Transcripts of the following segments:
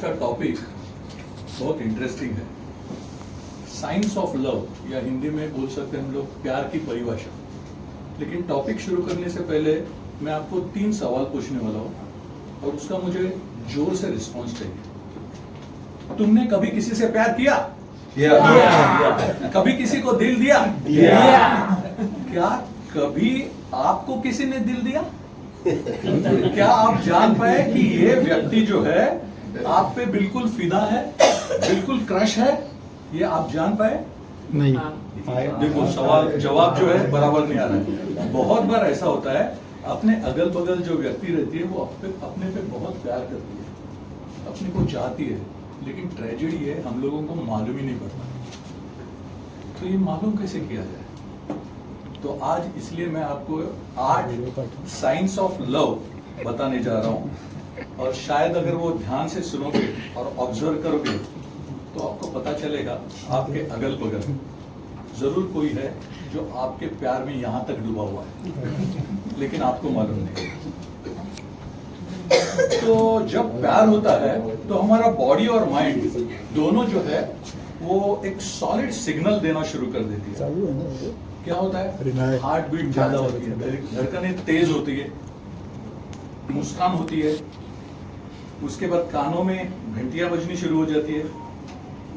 का टॉपिक बहुत इंटरेस्टिंग है। साइंस ऑफ लव, या हिंदी में बोल सकते हैं हम लोग प्यार की परिभाषा। लेकिन टॉपिक शुरू करने से पहले मैं आपको 3 सवाल पूछने वाला हूँ और उसका मुझे जोर से रिस्पॉन्स चाहिए। तुमने कभी किसी से प्यार किया? कभी किसी को दिल दिया? क्या कभी आपको किसी ने दिल दिया? क्या आप जान पाए कि ये व्यक्ति जो है आप पे बिल्कुल फिदा है, बिल्कुल क्रश है? ये आप जान पाए? नहीं। देखो, सवाल जवाब जो है बराबर नहीं आ रहा है। बहुत बार ऐसा होता है, अपने अगल बगल जो व्यक्ति रहती है वो अपने पे बहुत प्यार करती है, अपने को चाहती है, लेकिन ट्रेजेडी है हम लोगों को मालूम ही नहीं पड़ता। तो ये मालूम कैसे किया जाए? तो आज इसलिए मैं आपको 8 साइंस ऑफ लव बताने जा रहा हूं, और शायद अगर वो ध्यान से सुनोगे और ऑब्जर्व करोगे तो आपको पता चलेगा आपके अगल बगल जरूर कोई है जो आपके प्यार में यहां तक डूबा हुआ है, लेकिन आपको मालूम नहीं। तो जब प्यार होता है तो हमारा बॉडी और माइंड दोनों जो है वो एक सॉलिड सिग्नल देना शुरू कर देती है। क्या होता है? हार्ट बीट ज्यादा होती है, धड़कनें तेज होती है, मुस्कान होती है, उसके बाद कानों में घंटियां बजनी शुरू हो जाती है,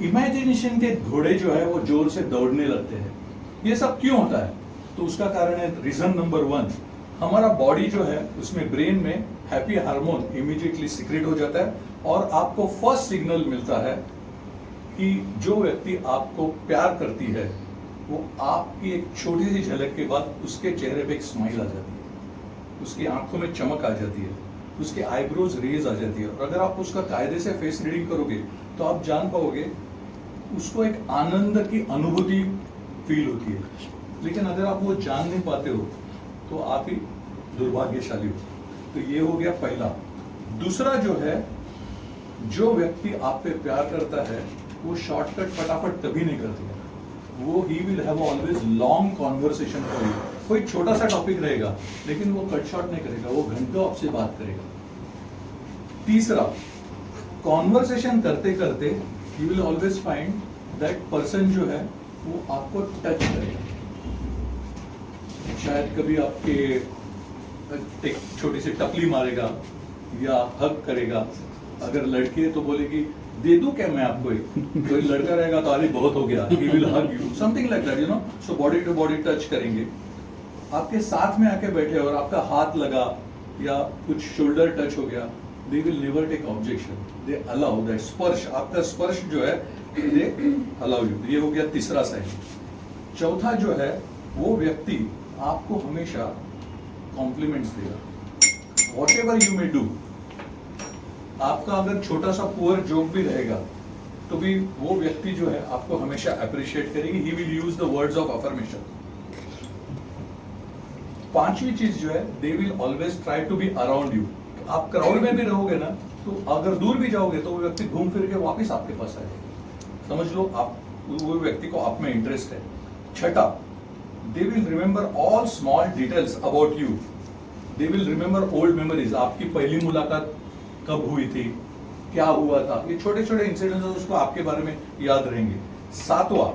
इमेजिनेशन के घोड़े जो है वो जोर से दौड़ने लगते हैं। ये सब क्यों होता है? तो उसका कारण है, रीजन नंबर 1, हमारा बॉडी जो है उसमें ब्रेन में हैप्पी हार्मोन इमीडिएटली सिक्रेट हो जाता है और आपको फर्स्ट सिग्नल मिलता है कि जो व्यक्ति आपको प्यार करती है वो आपकी एक छोटी सी झलक के बाद उसके चेहरे पे एक स्माइल आ जाती है, उसकी आंखों में चमक आ जाती है, उसके आईब्रोज रेज आ जाती है। और अगर आप उसका कायदे से फेस रीडिंग करोगे तो आप जान पाओगे उसको एक आनंद की अनुभूति फील होती है। लेकिन अगर आप वो जान नहीं पाते हो तो आप ही दुर्भाग्यशाली हो। तो ये हो गया पहला। दूसरा जो है, जो व्यक्ति आप पे प्यार करता है वो शॉर्टकट फटाफट कभी नहीं करती है। वो he will have always long conversation for you. कोई छोटा सा टॉपिक रहेगा लेकिन वो कट शॉर्ट नहीं करेगा, वो घंटों आपसे बात करेगा। तीसरा, कॉन्वर्सेशन करते करते you will always find that person जो है वो आपको टच करेगा। शायद कभी आपके एक छोटी सी टपली मारेगा या हग करेगा। अगर लड़की है तो बोलेगी दे दूं क्या मैं आपको एक? कोई लड़का रहेगा तो अरे बहुत हो गया, he will hug you, something like that, you know. So body to body touch करेंगे, आपके साथ में आके बैठे और आपका हाथ लगा या कुछ शोल्डर टच हो गया, they will never take objection, they allow that स्पर्श, आपका स्पर्श जो है दे अलाउ यू। ये हो गया तीसरा साइन। चौथा जो है, वो व्यक्ति आपको हमेशा कॉम्प्लीमेंट्स देगा, what ever you may do. आपका अगर छोटा सा पुअर जोक भी रहेगा तो भी वो व्यक्ति जो है आपको हमेशा अप्रिशिएट करेगी, he will use the words of affirmation. पांचवी चीज जो है, they will always try to be around you. आप क्राउड में भी रहोगे ना तो अगर दूर भी जाओगे तो वो व्यक्ति घूम फिर के वापस आपके पास आएगा। समझ लो आप वो व्यक्ति को आप में इंटरेस्ट है। छठा, they will remember all small details about you. They will remember old memories, आपकी पहली मुलाकात कब हुई थी, क्या हुआ था, ये छोटे छोटे इंसिडेंट्स उसको आपके बारे में याद रहेंगे। सातवां,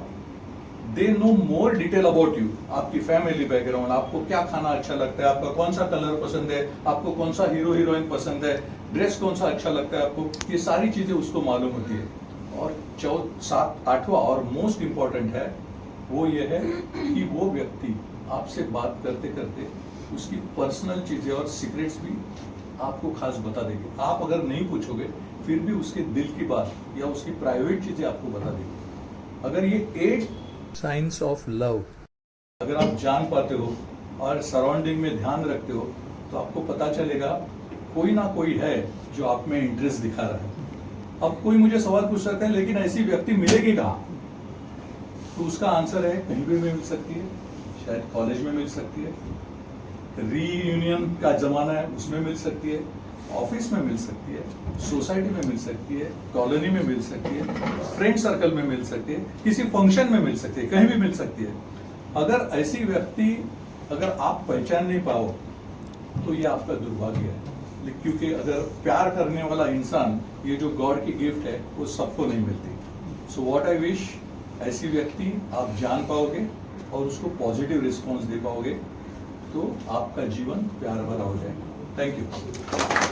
they know more detail about you, आपकी फैमिली बैकग्राउंड, आपको क्या खाना अच्छा लगता है, आपका कौन सा कलर पसंद है, आपको कौन सा हीरो हीरोइन पसंद है, ड्रेस कौन सा अच्छा लगता है आपको, ये सारी चीजें उसको मालूम होती है। और आठवां और मोस्ट इंपॉर्टेंट है, वो ये है कि वो व्यक्ति आपसे बात करते करते उसकी पर्सनल चीजें और सीक्रेट्स भी आपको खास बता देगी। आप अगर नहीं पूछोगे फिर भी उसके दिल की बात या उसकी प्राइवेट चीजें आपको बता देगी। अगर ये 8 साइंस ऑफ लव अगर आप जान पाते हो और सराउंडिंग में ध्यान रखते हो तो आपको पता चलेगा कोई ना कोई है जो आप में इंटरेस्ट दिखा रहा है। अब कोई मुझे सवाल पूछ सकता है लेकिन ऐसी व्यक्ति मिलेगी कहाँ? तो उसका आंसर है, कहीं भी मिल सकती है, शायद कॉलेज में मिल सकती है, रीयूनियन का जमाना है उसमें मिल सकती है, ऑफिस में मिल सकती है, सोसाइटी में मिल सकती है, कॉलोनी में मिल सकती है, फ्रेंड सर्कल में मिल सकती है, किसी फंक्शन में मिल सकती है, कहीं भी मिल सकती है। अगर ऐसी व्यक्ति अगर आप पहचान नहीं पाओ तो ये आपका दुर्भाग्य है। क्योंकि अगर प्यार करने वाला इंसान, ये जो गॉड की गिफ्ट है वो सबको नहीं मिलती। सो व्हाट आई विश, ऐसी व्यक्ति आप जान पाओगे और उसको पॉजिटिव रिस्पॉन्स दे पाओगे तो आपका जीवन प्यार भरा हो जाएगा। Thank you.